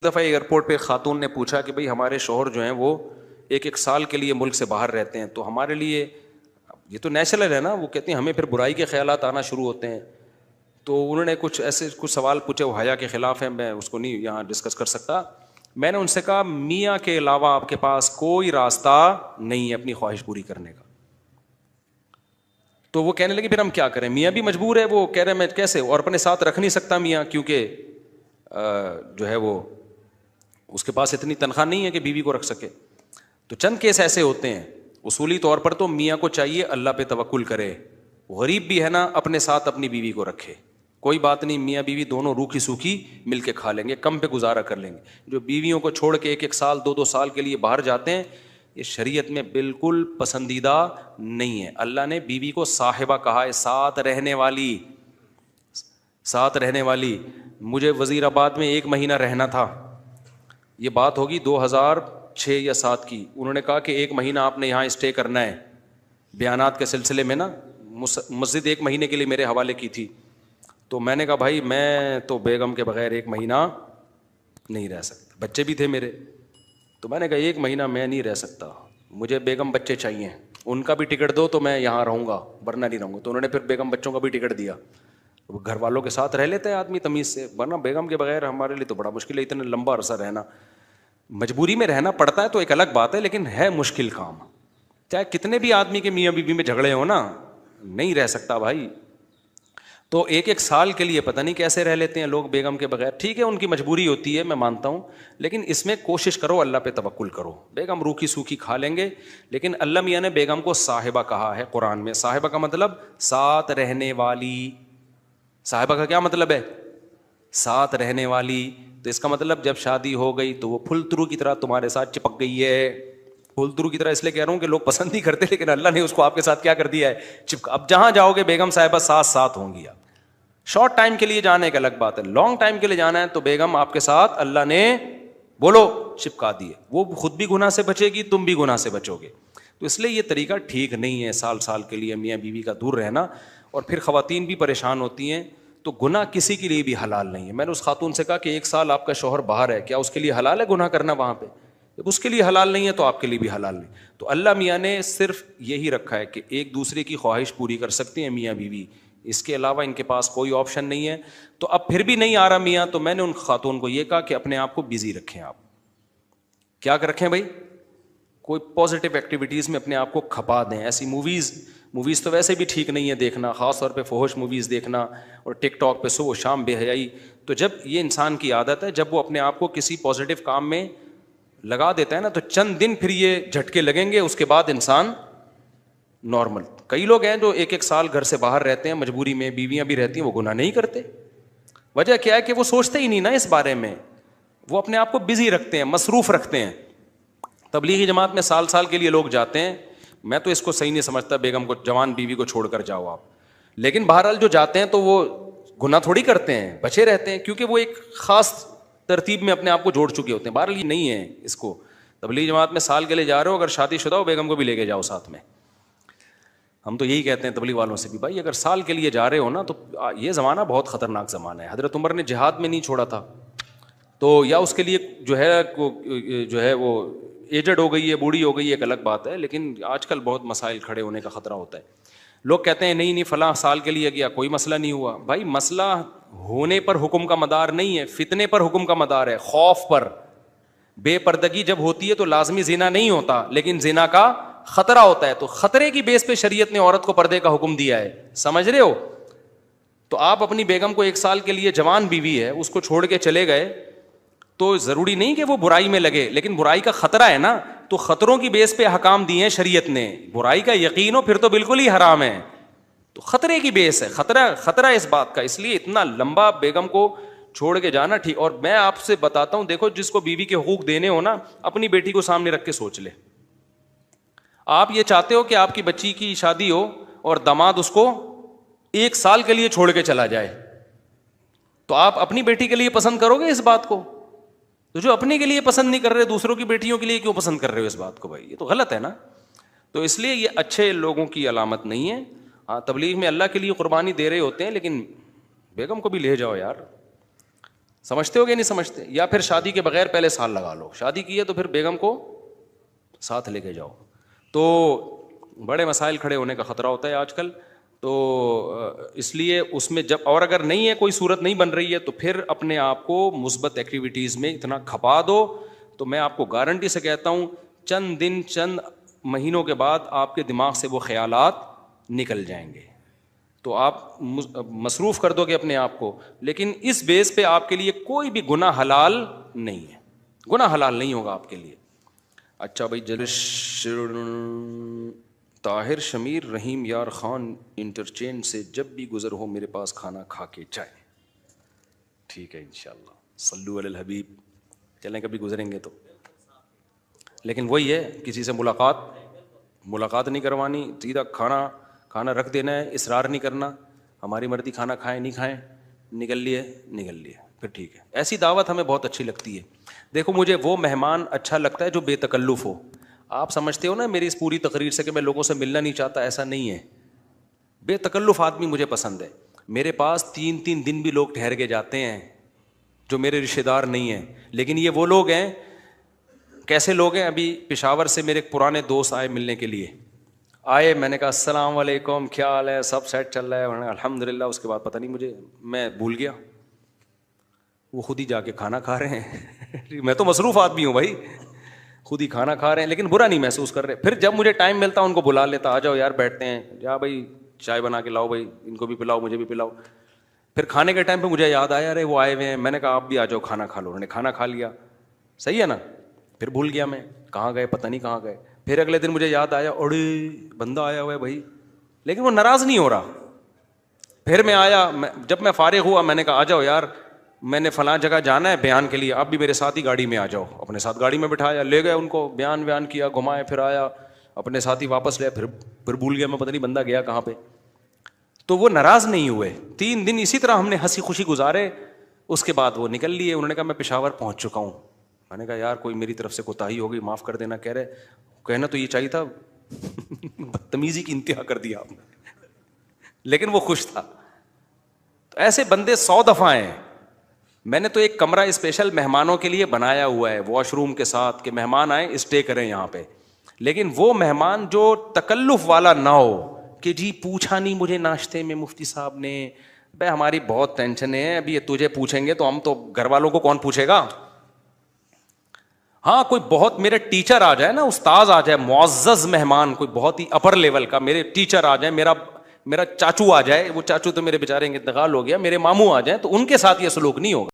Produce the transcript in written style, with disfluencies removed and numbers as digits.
دفعہ ایئرپورٹ پہ خاتون نے پوچھا کہ بھئی ہمارے شوہر جو ہیں وہ ایک سال کے لیے ملک سے باہر رہتے ہیں، تو ہمارے لیے یہ تو نیچرل ہے نا، وہ کہتی ہیں ہمیں پھر برائی کے خیالات آنا شروع ہوتے ہیں. تو انہوں نے کچھ سوال پوچھے، وہ حیا کے خلاف ہیں، میں اس کو نہیں یہاں ڈسکس کر سکتا. میں نے ان سے کہا میاں کے علاوہ آپ کے پاس کوئی راستہ نہیں ہے اپنی خواہش پوری کرنے کا. تو وہ کہنے لگے پھر ہم کیا کریں، میاں بھی مجبور ہے. وہ کہہ رہے ہیں میں کیسے، اور اپنے ساتھ رکھ نہیں سکتا میاں، کیونکہ جو ہے وہ اس کے پاس اتنی تنخواہ نہیں ہے کہ بیوی کو رکھ سکے. تو چند کیس ایسے ہوتے ہیں. اصولی طور پر تو میاں کو چاہیے اللہ پہ توکل کرے، غریب بھی ہے نا اپنے ساتھ اپنی بیوی کو رکھے. کوئی بات نہیں، میاں بیوی دونوں روکھی سوکھی مل کے کھا لیں گے، کم پہ گزارا کر لیں گے. جو بیویوں کو چھوڑ کے ایک سال دو سال کے لیے باہر جاتے ہیں، یہ شریعت میں بالکل پسندیدہ نہیں ہے. اللہ نے بیوی کو صاحبہ کہا ہے، ساتھ رہنے والی. مجھے وزیر آباد میں 1 مہینہ رہنا تھا، یہ بات ہوگی 2006 یا 2007 کی. انہوں نے کہا کہ 1 مہینہ آپ نے یہاں اسٹے کرنا ہے. بیانات کے سلسلے میں نا مسجد 1 مہینے کے لیے میرے حوالے کی تھی. تو میں نے کہا بھائی میں تو بیگم کے بغیر 1 مہینہ نہیں رہ سکتا، بچے بھی تھے میرے. تو میں نے کہا 1 مہینہ میں نہیں رہ سکتا، مجھے بیگم بچے چاہیے، ان کا بھی ٹکٹ دو تو میں یہاں رہوں گا ورنہ نہیں رہوں گا. تو انہوں نے پھر بیگم بچوں کا بھی ٹکٹ دیا. گھر والوں کے ساتھ رہ لیتے ہیں آدمی تمیز سے، ورنہ بیگم کے بغیر ہمارے لیے تو بڑا مشکل ہے اتنا لمبا عرصہ رہنا. مجبوری میں رہنا پڑتا ہے تو ایک الگ بات ہے، لیکن ہے مشکل کام. چاہے کتنے بھی آدمی کے میاں بیوی میں جھگڑے ہو نا، نہیں رہ سکتا بھائی. تو 1 سال کے لیے پتہ نہیں کیسے رہ لیتے ہیں لوگ بیگم کے بغیر. ٹھیک ہے ان کی مجبوری ہوتی ہے، میں مانتا ہوں، لیکن اس میں کوشش کرو اللہ پہ توکل کرو. بیگم روکھی سوکھی کھا لیں گے، لیکن اللہ میاں نے بیگم کو صاحبہ کہا ہے قرآن میں. صاحبہ کا مطلب ساتھ رہنے والی. صاحبہ کا کیا مطلب ہے؟ ساتھ رہنے والی. تو اس کا مطلب جب شادی ہو گئی تو وہ پھل ترو کی طرح تمہارے ساتھ چپک گئی ہے. پھل ترو کی طرح اس لیے کہہ رہا ہوں کہ لوگ پسند نہیں کرتے، لیکن اللہ نے اس کو آپ کے ساتھ کیا کر دیا ہے، اب جہاں جاؤ گے بیگم صاحبہ ساتھ ہوں گی. آپ شارٹ ٹائم کے لیے جانا ایک الگ بات ہے، لانگ ٹائم کے لیے جانا ہے تو بیگم آپ کے ساتھ اللہ نے بولو چپکا دیے. وہ خود بھی گناہ سے بچے گی، تم بھی گناہ سے بچو گے. تو اس لیے یہ طریقہ ٹھیک نہیں ہے سال کے لیے میاں بیوی کا دور رہنا. اور پھر خواتین بھی پریشان ہوتی ہیں. تو گناہ کسی کے لیے بھی حلال نہیں ہے. میں نے اس خاتون سے کہا کہ 1 سال آپ کا شوہر باہر ہے، کیا اس کے لیے حلال ہے گناہ کرنا وہاں پہ؟ جب اس کے لیے حلال نہیں ہے تو آپ کے لیے بھی حلال نہیں. تو اللہ میاں نے صرف یہی رکھا ہے کہ ایک دوسرے کی خواہش پوری کر سکتے ہیں میاں بیوی، اس کے علاوہ ان کے پاس کوئی آپشن نہیں ہے. تو اب پھر بھی نہیں آ رہا میاں، تو میں نے ان خاتون کو یہ کہا کہ اپنے آپ کو بزی رکھیں. آپ کیا رکھیں بھائی؟ کوئی پازیٹیو ایکٹیویٹیز میں اپنے آپ کو کھپا دیں. ایسی موویز تو ویسے بھی ٹھیک نہیں ہے دیکھنا، خاص طور پہ فحش موویز دیکھنا، اور ٹک ٹاک پہ صبح و شام بے حیائی. تو جب یہ انسان کی عادت ہے، جب وہ اپنے آپ کو کسی پازیٹیو کام میں لگا دیتا ہے نا، تو چند دن پھر یہ جھٹکے لگیں گے، اس کے بعد انسان نارمل. کئی لوگ ہیں جو 1 سال گھر سے باہر رہتے ہیں مجبوری میں، بیویاں بھی رہتی ہیں، وہ گناہ نہیں کرتے. وجہ کیا ہے کہ وہ سوچتے ہی نہیں نا اس بارے میں، وہ اپنے آپ کو بزی رکھتے ہیں، مصروف رکھتے ہیں. تبلیغی جماعت میں سال کے لیے لوگ جاتے ہیں. میں تو اس کو صحیح نہیں سمجھتا، بیگم کو، جوان بیوی کو چھوڑ کر جاؤ آپ. لیکن بہرحال جو جاتے ہیں تو وہ گناہ تھوڑی کرتے ہیں، بچے رہتے ہیں، کیونکہ وہ ایک خاص ترتیب میں اپنے آپ کو جوڑ چکے ہوتے ہیں. بہرحال یہ نہیں ہے اس کو. تبلیغی جماعت میں سال کے لیے جا رہے ہو، اگر شادی شدہ ہو بیگم کو بھی لے کے جاؤ ساتھ میں. ہم تو یہی کہتے ہیں تبلیغ والوں سے بھی، بھائی اگر سال کے لیے جا رہے ہو نا، تو یہ زمانہ بہت خطرناک زمانہ ہے. حضرت عمر نے جہاد میں نہیں چھوڑا تھا، تو یا اس کے لیے جو ہے وہ ایجڈ ہو گئی ہے، بوڑھی ہو گئی ہے، ایک الگ بات ہے. لیکن آج کل بہت مسائل کھڑے ہونے کا خطرہ ہوتا ہے. لوگ کہتے ہیں نہیں فلاں سال کے لیے گیا کوئی مسئلہ نہیں ہوا. بھائی مسئلہ ہونے پر حکم کا مدار نہیں ہے، فتنے پر حکم کا مدار ہے، خوف پر. بے پردگی جب ہوتی ہے تو لازمی زنا نہیں ہوتا، لیکن زنا کا خطرہ ہوتا ہے. تو خطرے کی بیس پہ شریعت نے عورت کو پردے کا حکم دیا ہے. سمجھ رہے ہو؟ تو آپ اپنی بیگم کو 1 سال کے لیے، جوان بیوی ہے، اس کو چھوڑ کے چلے گئے، تو ضروری نہیں کہ وہ برائی میں لگے، لیکن برائی کا خطرہ ہے نا. تو خطروں کی بیس پہ احکام دیے ہیں شریعت نے. برائی کا یقین ہو پھر تو بالکل ہی حرام ہے. تو خطرے کی بیس ہے، خطرہ اس بات کا. اس لیے اتنا لمبا بیگم کو چھوڑ کے جانا ٹھیک. اور میں آپ سے بتاتا ہوں، دیکھو جس کو بیوی کے حقوق دینے ہو نا، اپنی بیٹی کو سامنے رکھ کے سوچ لے. آپ یہ چاہتے ہو کہ آپ کی بچی کی شادی ہو اور داماد اس کو 1 سال کے لیے چھوڑ کے چلا جائے، تو آپ اپنی بیٹی کے لیے پسند کرو گے اس بات کو؟ تو جو اپنے کے لیے پسند نہیں کر رہے، دوسروں کی بیٹیوں کے لیے کیوں پسند کر رہے ہو اس بات کو؟ بھائی یہ تو غلط ہے نا. تو اس لیے یہ اچھے لوگوں کی علامت نہیں ہے. ہاں تبلیغ میں اللہ کے لیے قربانی دے رہے ہوتے ہیں، لیکن بیگم کو بھی لے جاؤ یار. سمجھتے ہو کہ نہیں سمجھتے؟ یا پھر شادی کے بغیر پہلے سال لگا لو, شادی کی ہے تو پھر بیگم کو ساتھ لے کے جاؤ. تو بڑے مسائل کھڑے ہونے کا خطرہ ہوتا ہے آج کل. تو اس لیے اس میں جب, اور اگر نہیں ہے کوئی صورت نہیں بن رہی ہے تو پھر اپنے آپ کو مثبت ایکٹیویٹیز میں اتنا کھپا دو. تو میں آپ کو گارنٹی سے کہتا ہوں چند دن چند مہینوں کے بعد آپ کے دماغ سے وہ خیالات نکل جائیں گے. تو آپ مصروف کر دو گے اپنے آپ کو, لیکن اس بیس پہ آپ کے لیے کوئی بھی گناہ حلال نہیں ہے, گناہ حلال نہیں ہوگا آپ کے لیے. اچھا بھائی, طاہر شمیر رحیم یار خان انٹرچینج سے جب بھی گزر ہو میرے پاس کھانا کھا کے جائیں. ٹھیک ہے انشاءاللہ, صلو علی الحبیب. چلیں کبھی گزریں گے تو, لیکن وہی ہے کسی سے ملاقات نہیں کروانی, سیدھا کھانا رکھ دینا ہے, اصرار نہیں کرنا, ہماری مرضی کھانا کھائیں نہیں کھائیں, نکل لیے پھر ٹھیک ہے. ایسی دعوت ہمیں بہت اچھی لگتی ہے. دیکھو مجھے وہ مہمان اچھا لگتا ہے جو بے تکلف ہو. آپ سمجھتے ہو نا میری اس پوری تقریر سے کہ میں لوگوں سے ملنا نہیں چاہتا, ایسا نہیں ہے. بے تکلف آدمی مجھے پسند ہے. میرے پاس 3 دن بھی لوگ ٹھہر کے جاتے ہیں جو میرے رشتے دار نہیں ہیں, لیکن یہ وہ لوگ ہیں. کیسے لوگ ہیں؟ ابھی پشاور سے میرے ایک پرانے دوست آئے ملنے کے لیے, آئے, میں نے کہا السلام علیکم, کیا حال ہے, سب سیٹ چل رہا ہے, الحمد للہ. اس کے بعد پتہ نہیں میں بھول گیا, وہ خود ہی جا کے کھانا کھا رہے ہیں. میں تو مصروف آدمی ہوں بھائی, خود ہی کھانا کھا رہے ہیں, لیکن برا نہیں محسوس کر رہے. پھر جب مجھے ٹائم ملتا ان کو بلا لیتا, آ جاؤ یار بیٹھتے ہیں, جا بھائی چائے بنا کے لاؤ, بھائی ان کو بھی پلاؤ مجھے بھی پلاؤ. پھر کھانے کے ٹائم پہ مجھے یاد آیا ارے وہ آئے ہوئے ہیں, میں نے کہا آپ بھی آ جاؤ کھانا کھا لو. انہوں نے کھانا کھا لیا, صحیح ہے نا. پھر بھول گیا میں کہاں گئے, پتہ نہیں کہاں گئے. پھر اگلے دن مجھے یاد آیا اڑے بندہ آیا ہوا ہے بھائی, لیکن وہ ناراض نہیں ہو رہا. پھر میں آیا, جب میں فارغ ہوا میں نے کہا آ جاؤ یار, میں نے فلاں جگہ جانا ہے بیان کے لیے, آپ بھی میرے ساتھ ہی گاڑی میں آ جاؤ. اپنے ساتھ گاڑی میں بٹھایا, لے گئے ان کو, بیان کیا, گھمائے, پھر آیا اپنے ساتھ ہی واپس لیا. پھر بھول گیا میں, پتہ نہیں بندہ گیا کہاں پہ. تو وہ ناراض نہیں ہوئے. 3 دن اسی طرح ہم نے ہنسی خوشی گزارے. اس کے بعد وہ نکل لیے. انہوں نے کہا میں پشاور پہنچ چکا ہوں. میں نے کہا یار کوئی میری طرف سے کوتاہی ہو گئی, معاف کر دینا. کہہ رہے کہنا تو یہ چاہیے تھا, بدتمیزی کی انتہا کر دیا آپ نے, لیکن وہ خوش تھا. تو ایسے بندے 100 دفعہ ہیں. میں نے تو ایک کمرہ اسپیشل مہمانوں کے لیے بنایا ہوا ہے, واش روم کے ساتھ, کہ مہمان آئیں اسٹے کریں یہاں پہ. لیکن وہ مہمان جو تکلف والا نہ ہو کہ جی پوچھا نہیں مجھے ناشتے میں مفتی صاحب نے, بھائی ہماری بہت ٹینشن ہے, ابھی یہ تجھے پوچھیں گے تو ہم تو گھر والوں کو کون پوچھے گا. ہاں کوئی بہت میرے ٹیچر آ جائے نا, استاذ آ جائے, معزز مہمان, کوئی بہت ہی اپر لیول کا میرے ٹیچر آ جائے, میرا چاچو آ جائے, وہ چاچو تو میرے بیچارے انتقال ہو گیا, میرے ماموں آ جائیں, تو ان کے ساتھ یہ سلوک نہیں ہوگا.